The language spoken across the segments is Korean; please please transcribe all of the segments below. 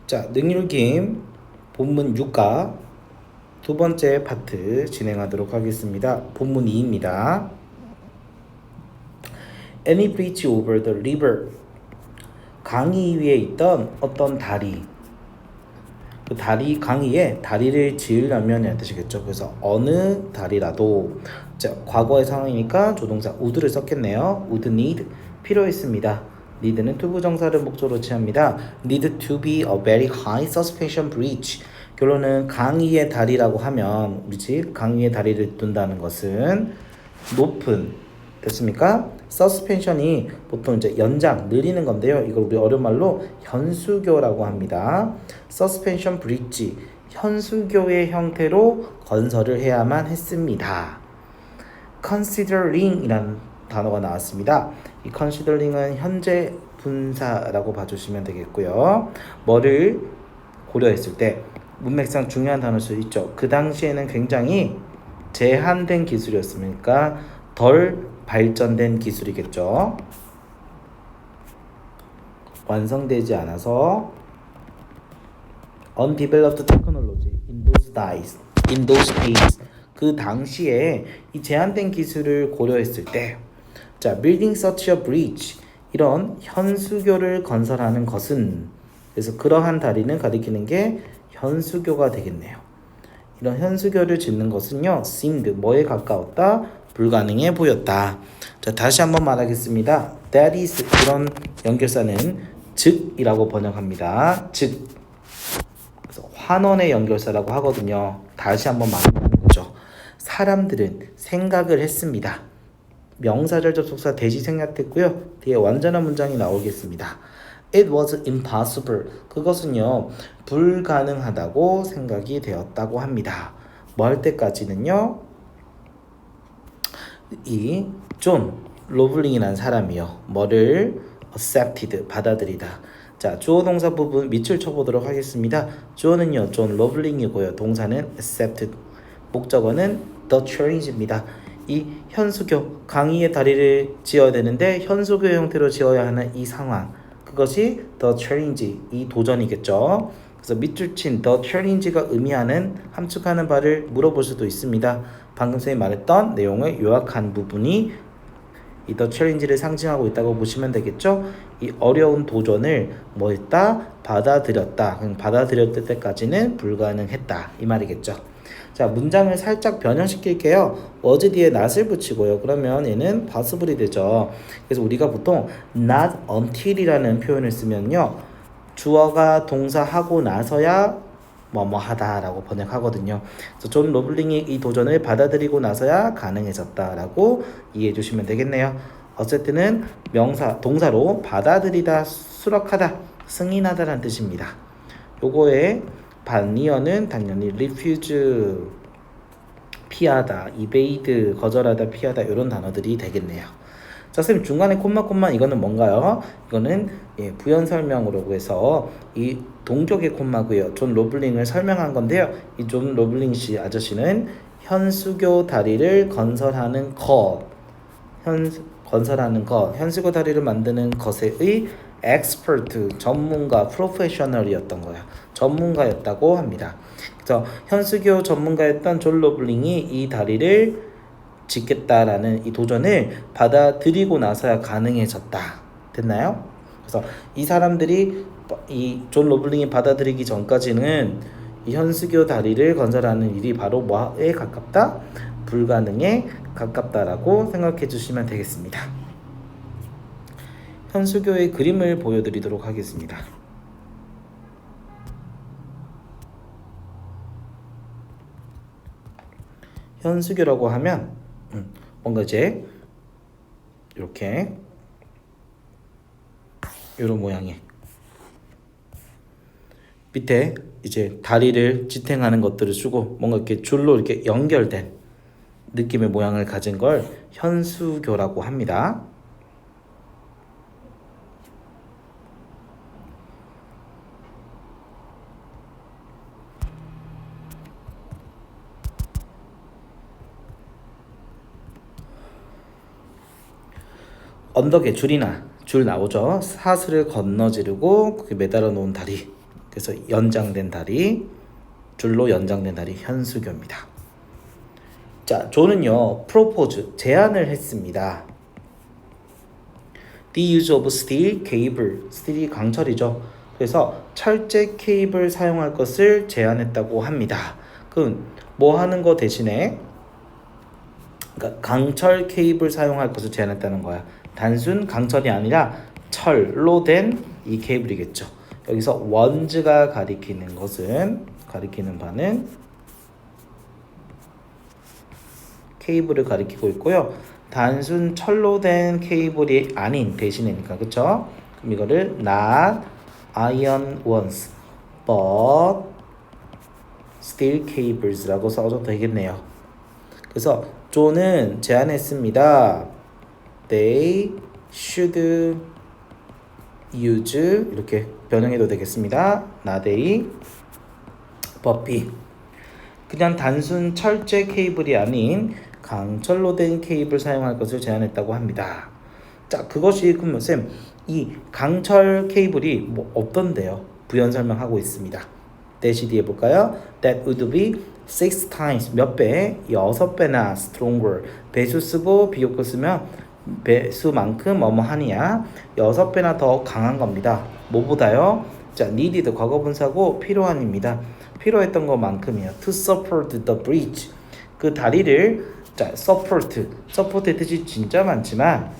자, 능률게임 본문 6과 두 번째 파트 진행하도록 하겠습니다. 본문 2입니다. Any bridge over the river. 강이 위에 있던 어떤 다리. 그 다리, 강의에 다리를 지으려면 해야 되시겠죠. 그래서 어느 다리라도, 자, 과거의 상황이니까 조동사 would를 썼겠네요. would need 필요했습니다. need는 투부정사를 목적으로 취합니다. need to be a very high suspension bridge. 결론은 강의의 다리라고 하면 우리지 강의의 다리를 둔다는 것은 높은, 됐습니까? 서스펜션이 보통 이제 연장, 늘리는 건데요. 이걸 우리 어려운 말로 현수교라고 합니다. 서스펜션 브릿지, 현수교의 형태로 건설을 해야만 했습니다. considering이라는 단어가 나왔습니다. 이 considering은 현재 분사라고 봐주시면 되겠고요. 뭐를 고려했을 때 문맥상 중요한 단어일 수 있죠. 그 당시에는 굉장히 제한된 기술이었으니까 덜 발전된 기술이겠죠. 완성되지 않아서 undeveloped technology in those days. 그 당시에 이 제한된 기술을 고려했을 때, 자, building such a bridge, 이런 현수교를 건설하는 것은, 그래서 그러한 다리는 가리키는 게 현수교가 되겠네요. 이런 현수교를 짓는 것은요, seemed, 뭐에 가까웠다? 불가능해 보였다. 자, 다시 한번 말하겠습니다. That is, 이런 연결사는 즉이라고 번역합니다. 즉, 그래서 환원의 연결사라고 하거든요. 다시 한번 말하는 거죠. 사람들은 생각을 했습니다. 명사절 접속사 대시 생략됐고요. 뒤에 완전한 문장이 나오겠습니다. It was impossible. 그것은요, 불가능하다고 생각이 되었다고 합니다. 뭐 할 때까지는요, 이 존 로블링이라는 사람이요, 뭐를 accepted, 받아들이다. 자, 주어 동사 부분 밑줄 쳐보도록 하겠습니다. 주어는요, 존 로블링이고요. 동사는 accepted. 목적어는 the change입니다. 이 현수교, 강의의 다리를 지어야 되는데 현수교 형태로 지어야 하는 이 상황, 그것이 the challenge, 이 도전이겠죠. 그래서 밑줄 친 the challenge가 의미하는, 함축하는 바를 물어볼 수도 있습니다. 방금 전에 말했던 내용을 요약한 부분이 이 the challenge를 상징하고 있다고 보시면 되겠죠. 이 어려운 도전을 뭐 했다? 받아들였다. 받아들였을 때까지는 불가능했다, 이 말이겠죠. 자, 문장을 살짝 변형시킬게요. was 뒤에 not을 붙이고요. 그러면 얘는 possible이 되죠. 그래서 우리가 보통 not until이라는 표현을 쓰면요, 주어가 동사하고 나서야 뭐뭐 하다라고 번역하거든요. 그래서 존 로블링이 이 도전을 받아들이고 나서야 가능해졌다라고 이해해 주시면 되겠네요. 어쨌든 명사, 동사로 받아들이다, 수락하다, 승인하다라는 뜻입니다. 요거의 반리어는 당연히 refuse, 피하다, evade, 거절하다, 피하다, 이런 단어들이 되겠네요. 자, 선생님 중간에 콤마 이거는 뭔가요? 이거는 부연 설명으로 해서 이 동격의 콤마고요. 존 로블링을 설명한 건데요. 이 존 로블링 씨 아저씨는 현수교 다리를 건설하는 것, 현수교 다리를 만드는 것의 expert, 전문가, 프로페셔널이었던 거예요. 전문가였다고 합니다. 그래서 현수교 전문가였던 존 로블링이 이 다리를 짓겠다라는 이 도전을 받아들이고 나서야 가능해졌다. 됐나요? 그래서 이 사람들이, 이 존 로블링이 받아들이기 전까지는 이 현수교 다리를 건설하는 일이 바로 뭐에 가깝다? 불가능에 가깝다라고 생각해 주시면 되겠습니다. 현수교의 그림을 보여드리도록 하겠습니다. 현수교라고 하면 뭔가 이제 이렇게 이런 모양의 밑에 이제 다리를 지탱하는 것들을 주고 뭔가 이렇게 줄로 이렇게 연결된 느낌의 모양을 가진 걸 현수교라고 합니다. 언덕에 줄 나오죠. 사슬을 건너지르고 그게 매달아 놓은 다리, 그래서 연장된 다리, 줄로 연장된 다리 현수교입니다. 자, 존은요 프로포즈 제안을 했습니다. The use of steel cable, 스틸이 강철이죠. 그래서 철제 케이블 사용할 것을 제안했다고 합니다. 그럼 뭐 하는 거 대신에 그러니까 강철 케이블 사용할 것을 제안했다는 거야. 단순 강철이 아니라 철로 된 이 케이블이겠죠. 여기서 원즈가 가리키는 바는 케이블을 가리키고 있고요. 단순 철로 된 케이블이 아닌 대신이니까 그쵸? 그럼 이거를 not iron ones but steel cables라고 써도 되겠네요. 그래서 존은 제안했습니다. They should use 이렇게 변형해도 되겠습니다. not they but be 그냥 단순 철제 케이블이 아닌 강철로 된 케이블 사용할 것을 제안했다고 합니다. 자, 그것이 그러면 쌤, 이 강철 케이블이 뭐 없던데요? 부연 설명하고 있습니다. 대시 뒤에 볼까요? That would be 6 times 몇 배? 6배나 stronger. 배수 쓰고 비교급 쓰면 배수만큼 뭐뭐하니야 6배나 더 강한 겁니다. 뭐보다요? 자, needed 과거분사고 필요한입니다. 필요했던 것만큼이요. To support the bridge. 그 다리를 자, support의 뜻이 진짜 많지만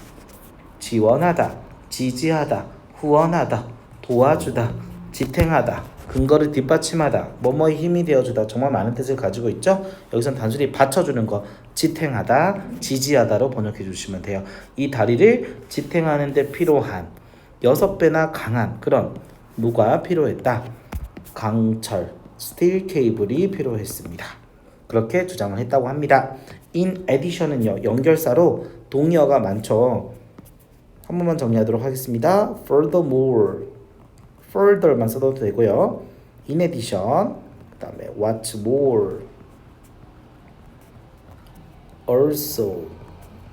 지원하다, 지지하다, 후원하다, 도와주다, 지탱하다, 근거를 뒷받침하다, 뭐뭐의 힘이 되어주다 정말 많은 뜻을 가지고 있죠. 여기선 단순히 받쳐주는 거 지탱하다, 지지하다로 번역해 주시면 돼요. 이 다리를 지탱하는 데 필요한 6배나 강한 그런 뭐가 필요했다? 강철, 스틸 케이블이 필요했습니다. 그렇게 주장을 했다고 합니다. In addition은요 연결사로 동의어가 많죠. 한 번만 정리하도록 하겠습니다. Furthermore, further만 써도 되고요. In addition, 그 다음에 what's more, also,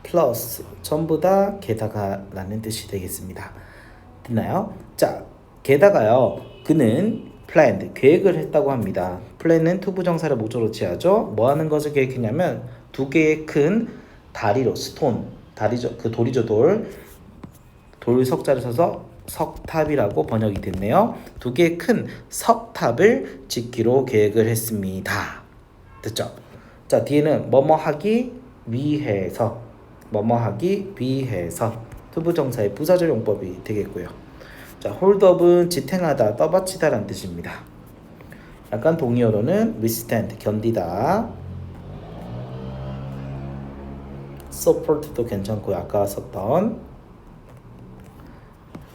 plus 전부 다 게다가라는 뜻이 되겠습니다. 됐나요? 자, 게다가요 그는 planned 계획을 했다고 합니다. plan은 투부정사를 목적으로 취하죠. 뭐 하는 것을 계획했냐면 두 개의 큰 다리로 stone 다리죠. 그 돌이죠 돌 석자를 써서 석탑이라고 번역이 됐네요. 두 개의 큰 석탑을 짓기로 계획을 했습니다. 됐죠? 자, 뒤에는 뭐뭐 하기 위해서 투부정사의 부사절 용법이 되겠고요. 자, 홀드업은 지탱하다, 떠받치다라는 뜻입니다. 약간 동의어로는 withstand, 견디다. support도 괜찮고요. 아까 썼던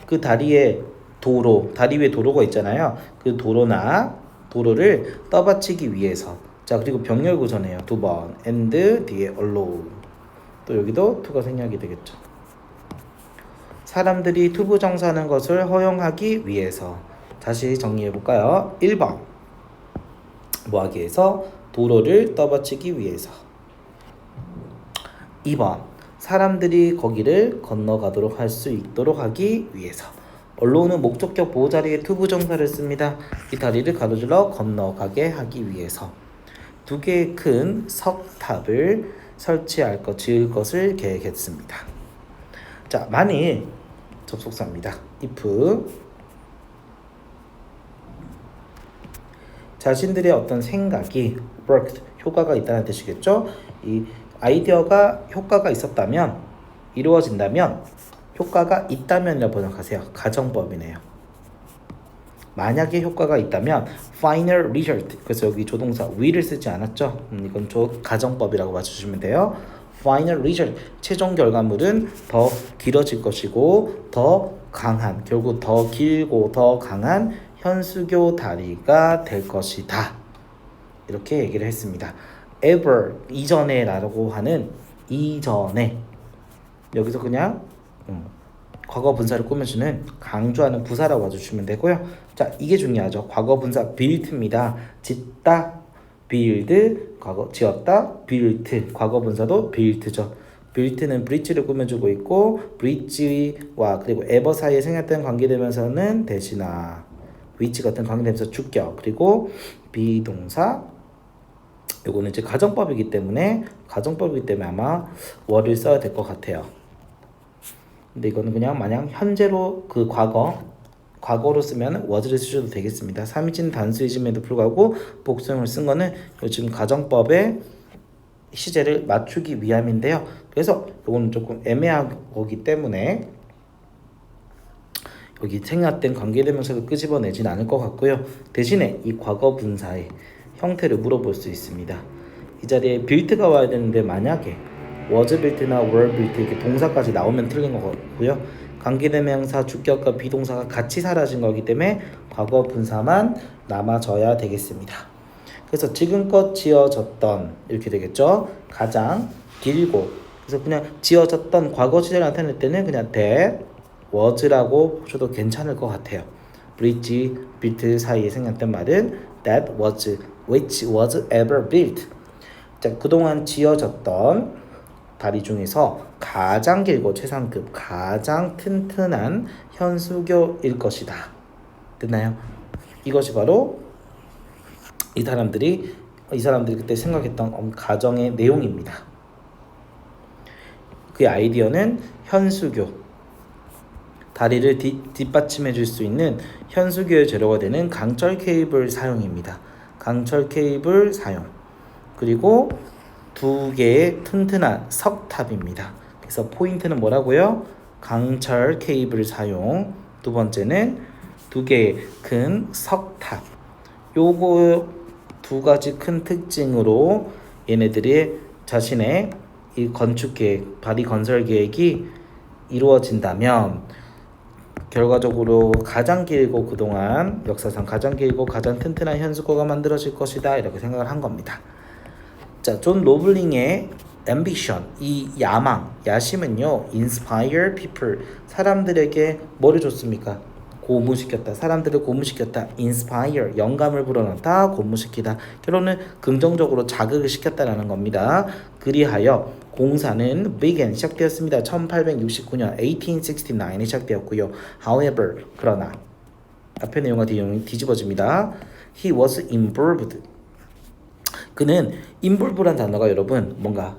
그 다리에 다리 위에 도로가 있잖아요. 그 도로를 떠받치기 위해서. 자, 그리고 병렬 구조네요. 두 번. and 뒤에 allow. 또 여기도 to가 생략이 되겠죠. 사람들이 투부정사하는 것을 허용하기 위해서. 다시 정리해 볼까요? 1번. 뭐 하기 위해서? 도로를 떠받치기 위해서. 2번. 사람들이 거기를 건너가도록 할 수 있도록 하기 위해서. 언론은 목적격 보호자리에 투부정사를 씁니다. 이 다리를 가로질러 건너가게 하기 위해서. 두 개의 큰 석탑을 지을 것을 계획했습니다. 자, 만일 접속사입니다. if 자신들의 어떤 생각이 worked 효과가 있다는 뜻이겠죠. 이 아이디어가 효과가 있었다면 이루어진다면 효과가 있다면이라고 번역하세요. 가정법이네요. 만약에 효과가 있다면 final result 그래서 여기 조동사 will을 쓰지 않았죠. 이건 가정법이라고 맞추시면 돼요. final result 최종 결과물은 더 길어질 것이고 더 강한 결국 더 길고 더 강한 현수교 다리가 될 것이다. 이렇게 얘기를 했습니다. ever 이전에 라고 하는 이전에 여기서 그냥 과거 분사를 꾸며주는 강조하는 부사라고 봐주시면 되고요. 자, 이게 중요하죠. 과거 분사 built입니다. 짓다 build 과거 지었다 built 과거 분사도 built죠. built는 bridge를 꾸며주고 있고 bridge와 그리고 ever 사이에 생략된 관계되면서는 대신아 which 같은 관계대명사 주격 그리고 비동사 요거는 이제 가정법이기 때문에 아마 were를 써야 될 것 같아요. 근데 이거는 그냥 마냥 현재로 그 과거로 쓰면 was를 쓰셔도 되겠습니다. 3인칭 단수이즘에도 불구하고 복수형을 쓴 거는 요즘 가정법의 시제를 맞추기 위함인데요. 그래서 이거는 조금 애매한 거기 때문에 여기 생략된 관계대명사를 끄집어내진 않을 것 같고요. 대신에 이 과거 분사의 형태를 물어볼 수 있습니다. 이 자리에 built가 와야 되는데 만약에 was built나 were built 이렇게 동사까지 나오면 틀린 거고요. 관계대명사 주격과 비동사가 같이 사라진 거기 때문에 과거 분사만 남아져야 되겠습니다. 그래서 지금껏 지어졌던 이렇게 되겠죠. 가장 길고 그래서 그냥 지어졌던 과거 시제를 나타낼 때는 그냥 that was라고 보셔도 괜찮을 것 같아요. bridge, built 사이에 생략된 말은 that was, which was ever built. 자, 그동안 지어졌던 다리 중에서 가장 길고 최상급, 가장 튼튼한 현수교일 것이다. 됐나요? 이것이 바로 이 사람들이 그때 생각했던 가정의 내용입니다. 그 아이디어는 현수교, 다리를 뒷받침해 줄 수 있는 현수교의 재료가 되는 강철 케이블 사용입니다. 강철 케이블 사용. 그리고 두 개의 튼튼한 석탑입니다. 그래서 포인트는 뭐라고요? 강철 케이블 사용. 두 번째는 두 개의 큰 석탑. 요거 두 가지 큰 특징으로 얘네들이 자신의 이 건축 계획, 바리 건설 계획이 이루어진다면 결과적으로 가장 길고 그동안 역사상 가장 길고 가장 튼튼한 현수교가 만들어질 것이다 이렇게 생각을 한 겁니다. 자, 존 로블링의 ambition, 이 야망, 야심은요 inspire people, 사람들에게 뭐를 줬습니까? 고무시켰다. 사람들을 고무시켰다. inspire, 영감을 불어넣다. 고무시키다. 결론은 긍정적으로 자극을 시켰다라는 겁니다. 그리하여 공사는 began, 시작되었습니다. 1869년 1869에 시작되었고요. However, 그러나 앞의 내용과 뒤 내용이 뒤집어집니다. He was involved. 그는 involve란 단어가 여러분 뭔가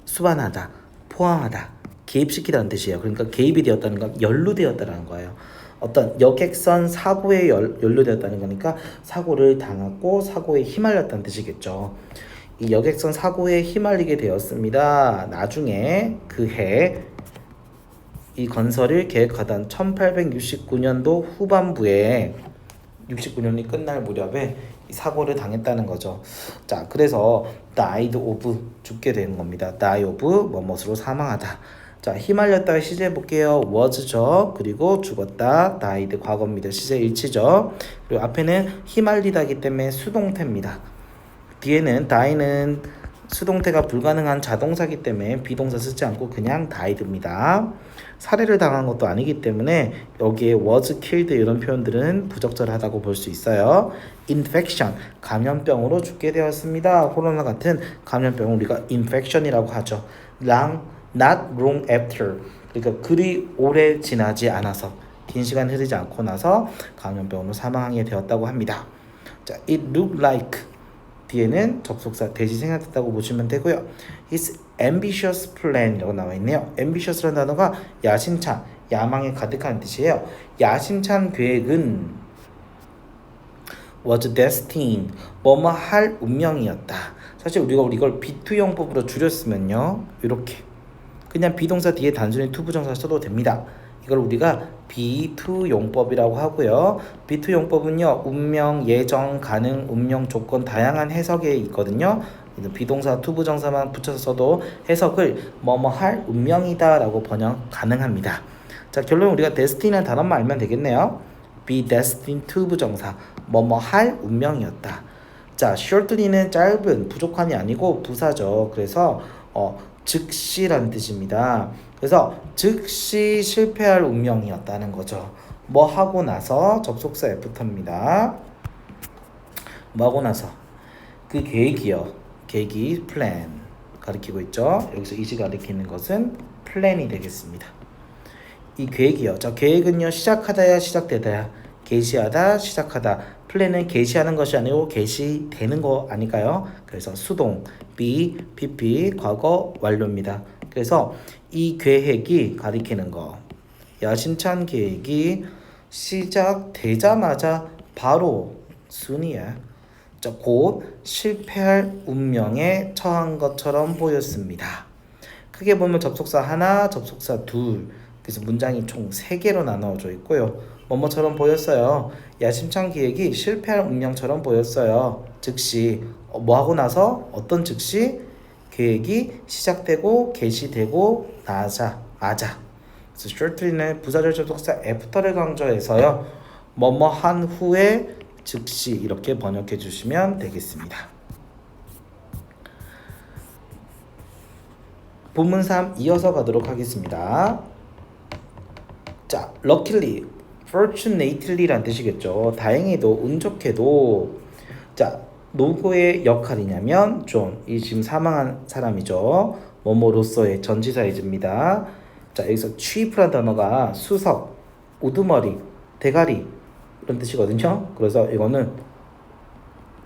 수반하다, 포함하다, 개입시키다는 뜻이에요. 그러니까 개입이 되었다는 건 연루되었다는 거예요. 어떤 여객선 사고에 연루되었다는 거니까 사고를 당하고 사고에 휘말렸다는 뜻이겠죠. 이 여객선 사고에 휘말리게 되었습니다. 나중에 그 해 이 건설을 계획하던 1869년도 후반부에 69년이 끝날 무렵에 이 사고를 당했다는 거죠. 자, 그래서 died of 죽게 되는 겁니다. die of 뭐뭇으로 사망하다. 자, 휘말렸다 시제 볼게요. was죠. 그리고 죽었다. died 과거입니다. 시제 일치죠. 그리고 앞에는 휘말리다기 때문에 수동태입니다. 뒤에는 die는 수동태가 불가능한 자동사기 때문에 비동사 쓰지 않고 그냥 died입니다. 살해를 당한 것도 아니기 때문에 여기에 was killed 이런 표현들은 부적절하다고 볼 수 있어요. infection, 감염병으로 죽게 되었습니다. 코로나 같은 감염병을 우리가 infection이라고 하죠. not long after, 그러니까 그리 오래 지나지 않아서 긴 시간 흐르지 않고 나서 감염병으로 사망하게 되었다고 합니다. 자, it looked like 뒤에는 접속사 대시 생략됐다고 보시면 되고요. His ambitious plan이라고 나와 있네요. ambitious라는 단어가 야심찬, 야망에 가득한 뜻이에요. 야심찬 계획은 was destined, 뭐뭐 할 운명이었다. 사실 우리가 이걸 B2 용법으로 줄였으면요, 이렇게 그냥 비동사 뒤에 단순히 to 부정사 써도 됩니다. 이걸 우리가 B2 용법이라고 하고요. B2 용법은요, 운명, 예정, 가능, 운명, 조건 다양한 해석에 있거든요. 비동사 to 부정사만 붙여서 써도 해석을 뭐뭐 할 운명이다 라고 번역 가능합니다. 자, 결론 우리가 destiny라는 단어만 알면 되겠네요. be destined to 부정사, 뭐뭐 할 운명이었다. 자, shortly는 짧은, 부족한이 아니고 부사죠. 그래서 즉시라는 뜻입니다. 그래서 즉시 실패할 운명이었다는 거죠. 뭐 하고 나서 접속사 애프터입니다. 뭐 하고 나서 그 계획이요. 계획이 plan 가리키고 있죠. 여기서 이시 가리키는 것은 plan이 되겠습니다. 이 계획이요. 자, 계획은요, 시작하다야 시작되다야 개시하다, 시작하다. 플랜은 개시하는 것이 아니고 개시되는 거 아닐까요? 그래서 수동, be, pp, 과거 완료입니다. 그래서 이 계획이 가리키는 거. 야심찬 계획이 시작되자마자 바로 순이야. 곧 실패할 운명에 처한 것처럼 보였습니다. 크게 보면 접속사 하나, 접속사 둘. 그래서 문장이 총 3개로 나누어져 있고요. 뭐뭐처럼 보였어요. 야심찬 계획이 실패할 운명처럼 보였어요. 즉시 뭐하고 나서 어떤 즉시 계획이 시작되고 개시되고 나자 맞아. 그래서 shortly는 부사절 접속사 after를 강조해서요. 뭐뭐 한 후에 즉시 이렇게 번역해 주시면 되겠습니다. 본문 3 이어서 가도록 하겠습니다. 자, luckily, fortunately란 뜻이겠죠. 다행히도, 운 좋게도. 자, 누구의 역할이냐면 존, 이 지금 사망한 사람이죠. 뭐뭐로서의 전치사이즈입니다. 자, 여기서 chief라는 단어가 수석, 우두머리, 대가리 이런 뜻이거든요. 그래서 이거는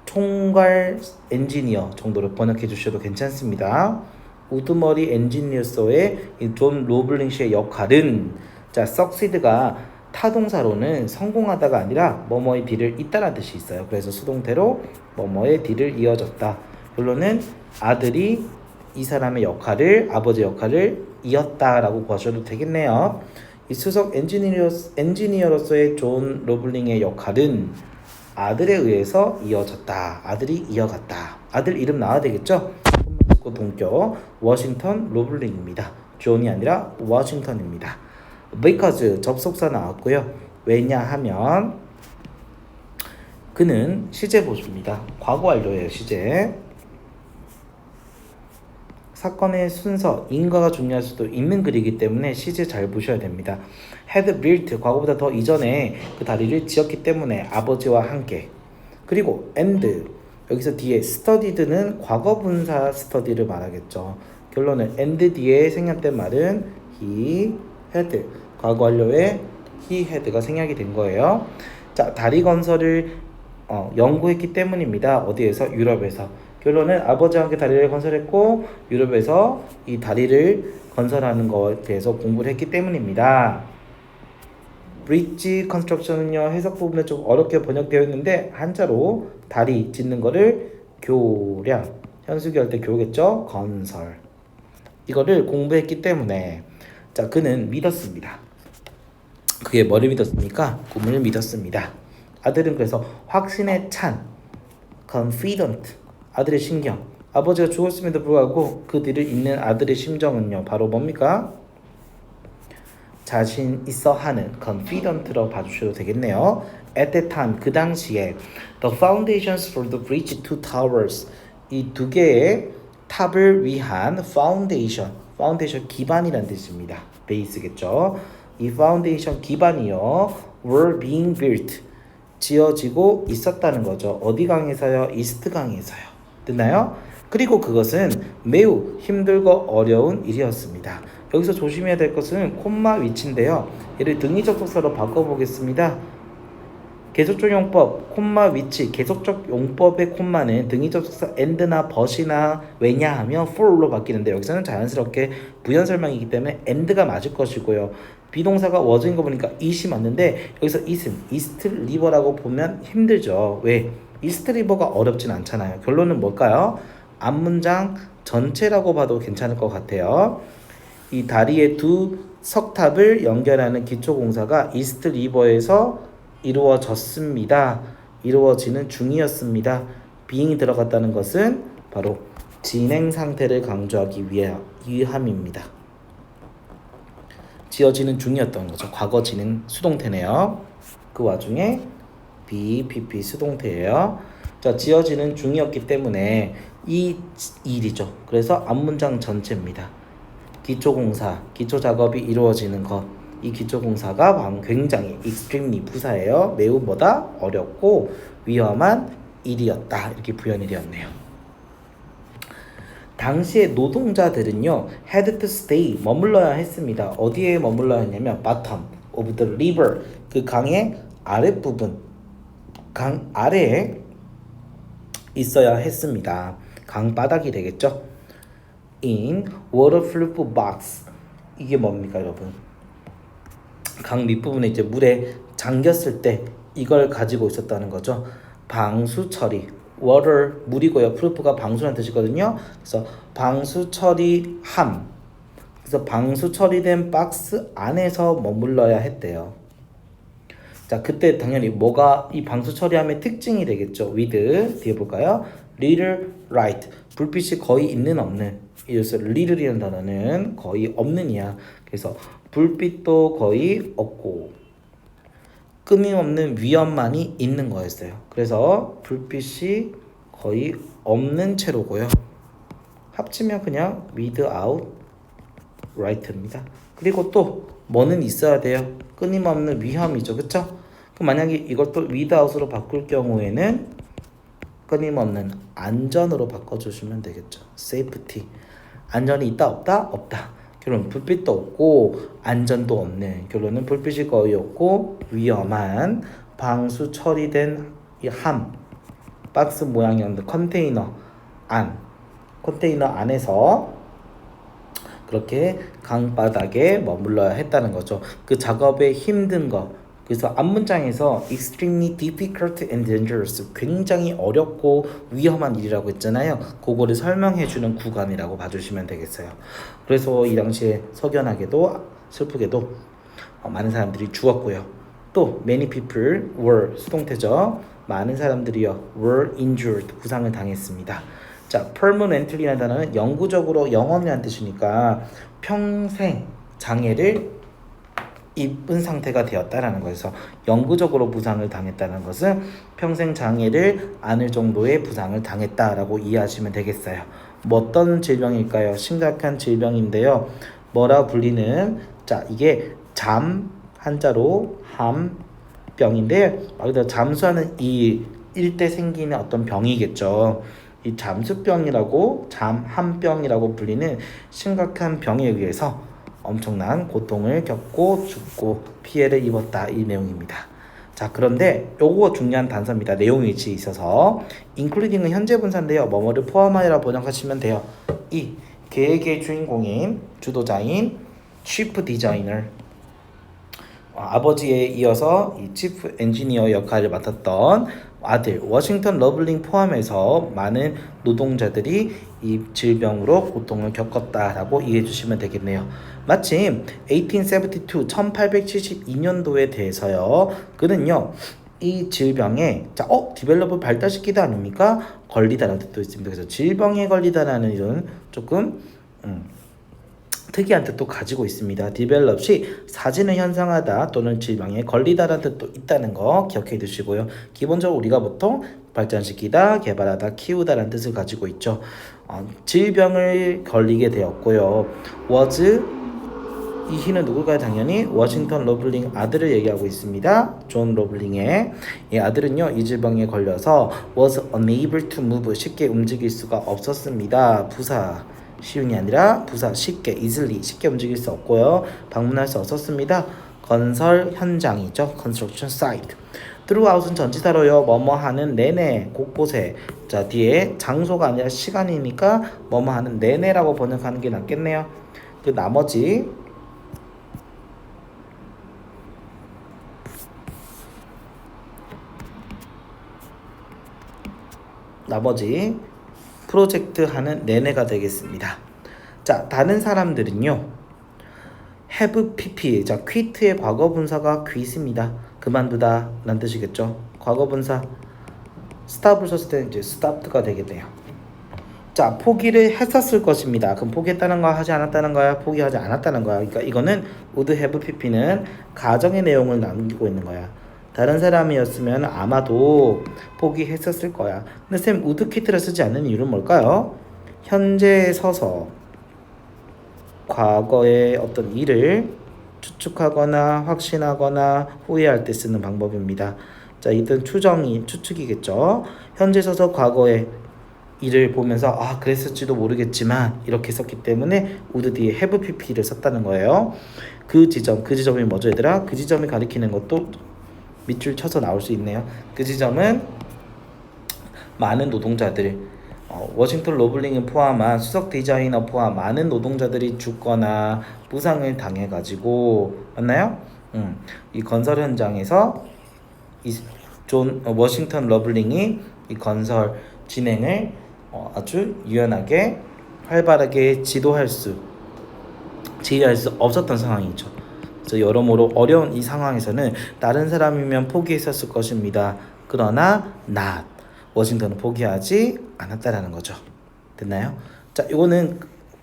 총괄 엔지니어 정도로 번역해 주셔도 괜찮습니다. 우두머리 엔지니어로서의 존 로블링 씨의 역할은 자, succeed가 타동사로는 성공하다가 아니라 뭐뭐의 뒤를 잇다라는 뜻이 있어요. 그래서 수동태로 뭐뭐의 뒤를 이어졌다. 결론은 아들이 이 사람의 역할을 아버지의 역할을 이었다라고 보셔도 되겠네요. 이 수석 엔지니어로서의 존 로블링의 역할은 아들에 의해서 이어졌다. 아들이 이어갔다. 아들 이름 나와야 되겠죠? 동격 워싱턴 로블링입니다. 존이 아니라 워싱턴입니다. because 접속사 나왔고요. 왜냐하면 그는 시제 보조입니다. 과거 완료예요. 시제. 사건의 순서, 인과가 중요할 수도 있는 글이기 때문에 시제 잘 보셔야 됩니다. had built, 과거보다 더 이전에 그 다리를 지었기 때문에 아버지와 함께. 그리고 and, 여기서 뒤에 studied는 과거 분사 study를 말하겠죠. 결론은 and 뒤에 생략된 말은 he had, 과거 완료에 he had가 생략이 된 거예요. 자, 다리 건설을 연구했기 때문입니다. 어디에서? 유럽에서. 결론은 아버지와 함께 다리를 건설했고 유럽에서 이 다리를 건설하는 것에 대해서 공부를 했기 때문입니다. 브릿지 컨스트럭션은요, 해석 부분에 좀 어렵게 번역되어 있는데 한자로 다리 짓는 거를 교량, 현수기 할 때 교겠죠? 건설. 이거를 공부했기 때문에 자, 그는 믿었습니다. 그게 뭐를 믿었습니까? 꿈을 믿었습니다. 아들은 그래서 확신에 찬 confident, 아들의 심경. 아버지가 죽었음에도 불구하고 그 뒤를 잇는 아들의 심정은요, 바로 뭡니까? 자신 있어 하는 confident로 봐주셔도 되겠네요. At that time, 그 당시에 the foundations for the bridge two towers, 이 두 개의 탑을 위한 foundation 기반이란 뜻입니다. 베이스겠죠. 이 foundation 기반이요, were being built, 지어지고 있었다는 거죠. 어디 강에서요? 이스트 강에서요. 됐나요? 그리고 그것은 매우 힘들고 어려운 일이었습니다. 여기서 조심해야 될 것은 콤마 위치인데요. 얘를 등위 접속사로 바꿔보겠습니다. 계속적 용법, 콤마 위치, 계속적 용법의 콤마는 등위 접속사 and나 but이나 왜냐하면 for로 바뀌는데 여기서는 자연스럽게 부연 설명이기 때문에 and가 맞을 것이고요. 비동사가 was인 거 보니까 it이 맞는데 여기서 it은 east river라고 보면 힘들죠. 왜? 이스트 리버가 어렵진 않잖아요. 결론은 뭘까요? 앞문장 전체라고 봐도 괜찮을 것 같아요. 이 다리의 두 석탑을 연결하는 기초공사가 이스트 리버에서 이루어졌습니다. 이루어지는 중이었습니다. being이 들어갔다는 것은 바로 진행 상태를 강조하기 위함입니다. 지어지는 중이었던 거죠. 과거 진행 수동태네요. 그 와중에 be, pp 수동태예요. 자, 지어지는 중이었기 때문에 이 일이죠. 그래서 앞문장 전체입니다. 기초공사, 기초작업이 이루어지는 것. 이 기초공사가 굉장히 extremely 부사예요. 매우 뭐다? 어렵고 위험한 일이었다. 이렇게 부연이 되었네요. 당시의 노동자들은요, had to stay, 머물러야 했습니다. 어디에 머물러야 했냐면 bottom of the river, 그 강의 아랫부분 강 아래에 있어야 했습니다. 강 바닥이 되겠죠. In waterproof box. 이게 뭡니까 여러분? 강 밑부분에 이제 물에 잠겼을 때 이걸 가지고 있었다는 거죠. 방수 처리. water 물이고요. proof가 방수라는 뜻이거든요. 그래서 방수 처리함. 그래서 방수 처리된 박스 안에서 머물러야 했대요. 자, 그때 당연히 뭐가 이 방수 처리함의 특징이 되겠죠. with 뒤에 볼까요? little light. 불빛이 거의 있는 없는. 이래서 little이라는 단어는 거의 없는이야. 그래서 불빛도 거의 없고 끊임없는 위험만이 있는 거였어요. 그래서 불빛이 거의 없는 채로고요. 합치면 그냥 without right입니다. 그리고 또 뭐는 있어야 돼요? 끊임없는 위험이죠. 그쵸? 그럼 만약에 이걸 또 without으로 바꿀 경우에는 끊임없는 안전으로 바꿔주시면 되겠죠. safety. 안전이 있다 없다? 없다. 결론 불빛도 없고 안전도 없는. 결론은 불빛이 거의 없고 위험한 방수 처리된 이 함 박스 모양의 컨테이너 안에서 그렇게 강바닥에 머물러야 했다는 거죠. 그 작업에 힘든 거. 그래서 앞문장에서 extremely difficult and dangerous 굉장히 어렵고 위험한 일이라고 했잖아요. 그거를 설명해주는 구간이라고 봐주시면 되겠어요. 그래서 이 당시에 석연하게도 슬프게도 많은 사람들이 죽었고요. 또 many people were 수동태죠. 많은 사람들이요 were injured 부상을 당했습니다. 자, permanently라는 단어는 영구적으로 영원이라는 뜻이니까 평생 장애를 입은 상태가 되었다라는 거예요. 그래서 영구적으로 부상을 당했다는 것은 평생 장애를 안을 정도의 부상을 당했다라고 이해하시면 되겠어요. 뭐 어떤 질병일까요? 심각한 질병인데요. 뭐라 불리는 자 이게 잠 한자로 함병인데 말 그대로 잠수하는 일때 생기는 어떤 병이겠죠. 이 잠수병이라고 잠한병이라고 불리는 심각한 병에 의해서 엄청난 고통을 겪고 죽고 피해를 입었다 이 내용입니다. 자, 그런데 요거 중요한 단서입니다. 내용 위치에 있어서 including은 현재 분사인데요. 뭐뭐를 포함하여라 번역하시면 돼요. 이 계획의 주인공인 주도자인 chief designer 아버지에 이어서 이 chief engineer 역할을 맡았던 아들 워싱턴 러블링 포함해서 많은 노동자들이 이 질병으로 고통을 겪었다라고 이해해 주시면 되겠네요. 마침 1872 1872년도에 대해서요. 그는요. 이 질병에 디벨롭을 발달시키다 아닙니까? 걸리다라는 뜻도 있습니다. 그래서 질병에 걸리다라는 이런 조금 특이한 뜻도 가지고 있습니다. develop이 사진을 현상하다 또는 질병에 걸리다라는 뜻도 있다는 거 기억해 두시고요. 기본적으로 우리가 보통 발전시키다, 개발하다, 키우다라는 뜻을 가지고 있죠. 질병을 걸리게 되었고요. was 이 희는 누굴까요? 당연히 워싱턴 러블링 아들을 얘기하고 있습니다. 존 러블링의 이 아들은요 이 질병에 걸려서 was unable to move 쉽게 움직일 수가 없었습니다. 부사 쉬운이 아니라 부사 쉽게 easily 쉽게 움직일 수 없고요. 방문할 수 없었습니다. 건설 현장이죠. construction site. throughout은 전치사로요. 뭐뭐 하는 내내 곳곳에 자 뒤에 장소가 아니라 시간이니까 뭐뭐 하는 내내라고 번역하는 게 낫겠네요. 그 나머지 프로젝트 하는 내내가 되겠습니다. 자, 다른 사람들은요. have pp. 자, quit의 과거 분사가 quit입니다. 그만두다 라는 뜻이겠죠. 과거 분사 stop을 썼을 때 이제 stopped가 되겠네요. 자, 포기를 했었을 것입니다. 그럼 포기했다는 거야, 하지 않았다는 거야, 포기하지 않았다는 거야. 그러니까 이거는 would have pp는 가정의 내용을 남기고 있는 거야. 다른 사람이었으면 아마도 포기했었을 거야. 근데 쌤 would quit를 쓰지 않는 이유는 뭘까요? 현재에 서서 과거의 어떤 일을 추측하거나 확신하거나 후회할 때 쓰는 방법입니다. 자, 이든 추측이겠죠. 현재 서서 과거의 일을 보면서 그랬을지도 모르겠지만 이렇게 썼기 때문에 would 뒤에 have pp를 썼다는 거예요. 그 지점이 뭐죠 얘들아? 그 지점이 가리키는 것도 밑줄 쳐서 나올 수 있네요. 그 지점은 많은 노동자들, 워싱턴 로블링을 포함한 수석 디자이너 포함 많은 노동자들이 죽거나 부상을 당해가지고 맞나요? 이 건설 현장에서 워싱턴 러블링이 이 건설 진행을 아주 유연하게 활발하게 지휘할 수 없었던 상황이죠. 그래서 여러모로 어려운 이 상황에서는 다른 사람이면 포기했었을 것입니다. 그러나 워싱턴은 포기하지 않았다라는 거죠. 됐나요? 자, 이거는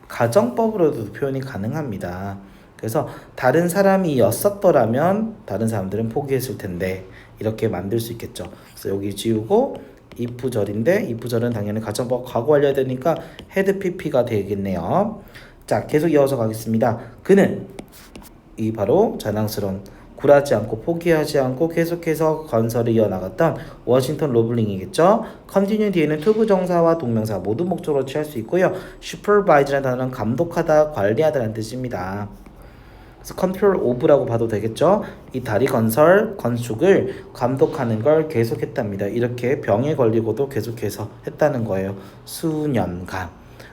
가정법으로도 표현이 가능합니다. 그래서 다른 사람이었었더라면 다른 사람들은 포기했을 텐데 이렇게 만들 수 있겠죠. 그래서 여기 지우고 if절인데 if절은 당연히 가정법 과거 완료해야 되니까 had pp가 되겠네요. 자, 계속 이어서 가겠습니다. 그는 이 바로 자랑스러운 굴하지 않고 포기하지 않고 계속해서 건설을 이어나갔던 워싱턴 로블링이겠죠. continue 뒤에는 투부 정사와 동명사 모두 목적으로 취할 수 있고요. supervise라는 단어는 감독하다, 관리하다라는 뜻입니다. 그래서 control of라고 봐도 되겠죠. 이 다리 건축을 감독하는 걸 계속했답니다. 이렇게 병에 걸리고도 계속해서 했다는 거예요. 수년간.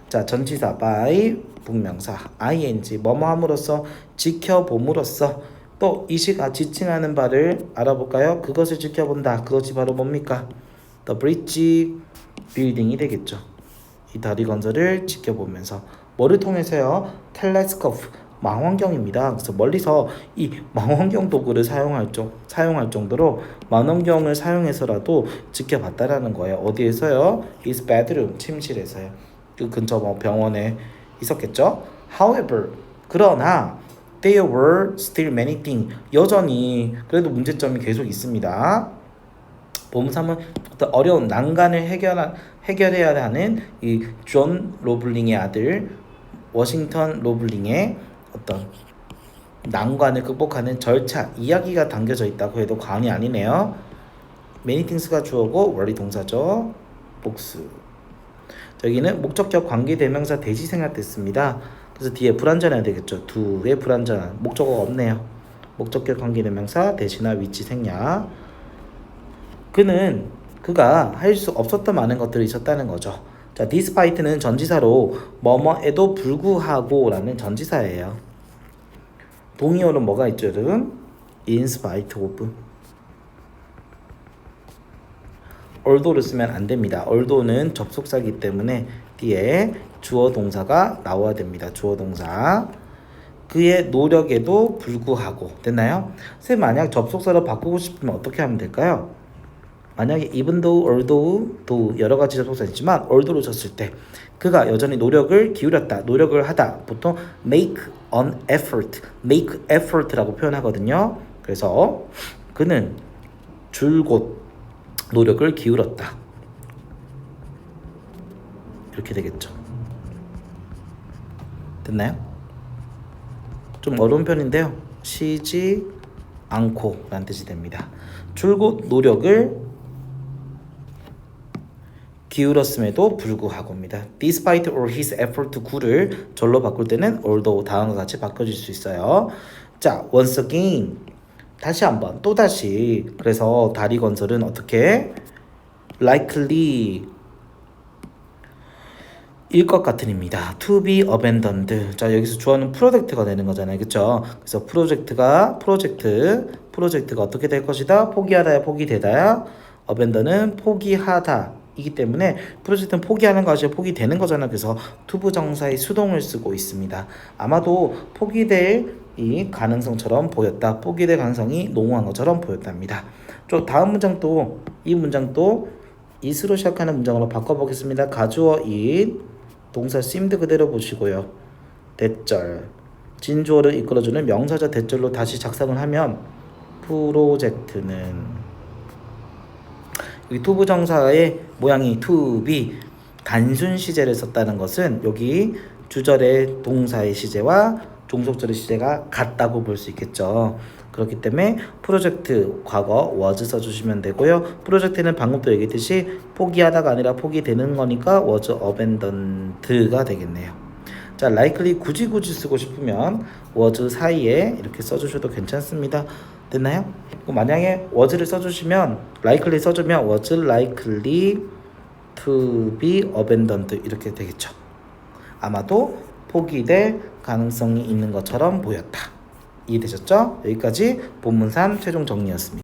자, 전치사 by 분명사 ing 뭐뭐함으로써 지켜봄으로써 또 이시가 지칭하는 바를 알아볼까요? 그것을 지켜본다. 그것이 바로 뭡니까? The bridge building이 되겠죠. 이 다리 건설을 지켜보면서 뭐를 통해서요? 텔레스코프 망원경입니다. 그래서 멀리서 이 망원경 도구를 사용할 정도로 망원경을 사용해서라도 지켜봤다라는 거예요. 어디에서요? His bedroom 침실에서요. 그 근처 병원에 있었겠죠. However, 그러나 there were still many things. 여전히 그래도 문제점이 계속 있습니다. 보험사는 어떤 어려운 난관을 해결해야 하는 이 존 로블링의 아들 워싱턴 로블링의 어떤 난관을 극복하는 절차, 이야기가 담겨져 있다고 해도 과언이 아니네요. many things가 주어고 원리 동사죠. 복수. 여기는 목적격 관계대명사 대시생략 됐습니다. 그래서 뒤에 불완전해야 되겠죠. 두의 불완전한 목적어가 없네요. 목적격 관계대명사 대시나 위치 생략. 그가 할 수 없었던 많은 것들이 있었다는 거죠. 자, despite는 전지사로 뭐뭐에도 불구하고 라는 전지사예요. 동의어는 뭐가 있죠, 여러분? in spite of. although를 쓰면 안 됩니다. although는 접속사이기 때문에 뒤에 주어 동사가 나와야 됩니다. 주어 동사. 그의 노력에도 불구하고. 됐나요? 선생님 만약 접속사로 바꾸고 싶으면 어떻게 하면 될까요? 만약에 even though, although 여러 가지 접속사 있지만 although로 쳤을 때 그가 여전히 노력을 기울였다, 노력을 하다. 보통 make an effort라고 표현하거든요. 그래서 그는 줄곧 노력을 기울였다. 이렇게 되겠죠. 됐나요? 좀 어려운 편인데요. 쉬지 않고 라는 뜻이 됩니다. 줄곧 노력을 기울였음에도 불구하고입니다. Despite all his effort to를 절로 바꿀 때는 although 다음과 같이 바꿔줄 수 있어요. 자, once again 다시 한번 또다시. 그래서 다리 건설은 어떻게? likely 일 것 같은입니다. to be abandoned. 자, 여기서 주어는 프로젝트가 되는 거잖아요. 그쵸? 그래서 프로젝트가 어떻게 될 것이다? 포기하다야 포기되다야. abandon은 포기하다 이기 때문에 프로젝트는 포기하는 것이 포기되는 거잖아요. 그래서 투부 정사의 수동을 쓰고 있습니다. 아마도 포기될 이 가능성처럼 보였다. 포기될 가능성이 농후한 것처럼 보였답니다. 또 다음 문장도 이 문장도 is로 시작하는 문장으로 바꿔보겠습니다. 가주어 it 동사 seemed 그대로 보시고요. 대절 진주어를 이끌어주는 명사절 대절로 다시 작성을 하면 프로젝트는 여기 투부 정사의 모양이 to be 단순 시제를 썼다는 것은 여기 주절의 동사의 시제와 종속절의 시제가 같다고 볼 수 있겠죠. 그렇기 때문에 프로젝트 과거 was 써주시면 되고요. 프로젝트는 방금 또 얘기했듯이 포기하다가 아니라 포기되는 거니까 was abandoned가 되겠네요. 자, likely 굳이 쓰고 싶으면 was 사이에 이렇게 써주셔도 괜찮습니다. 됐나요? 그럼 만약에 was를 써주시면 likely 써주면 was likely to be abandoned 이렇게 되겠죠. 아마도 포기될 가능성이 있는 것처럼 보였다. 이해되셨죠? 여기까지 본문산 최종 정리였습니다.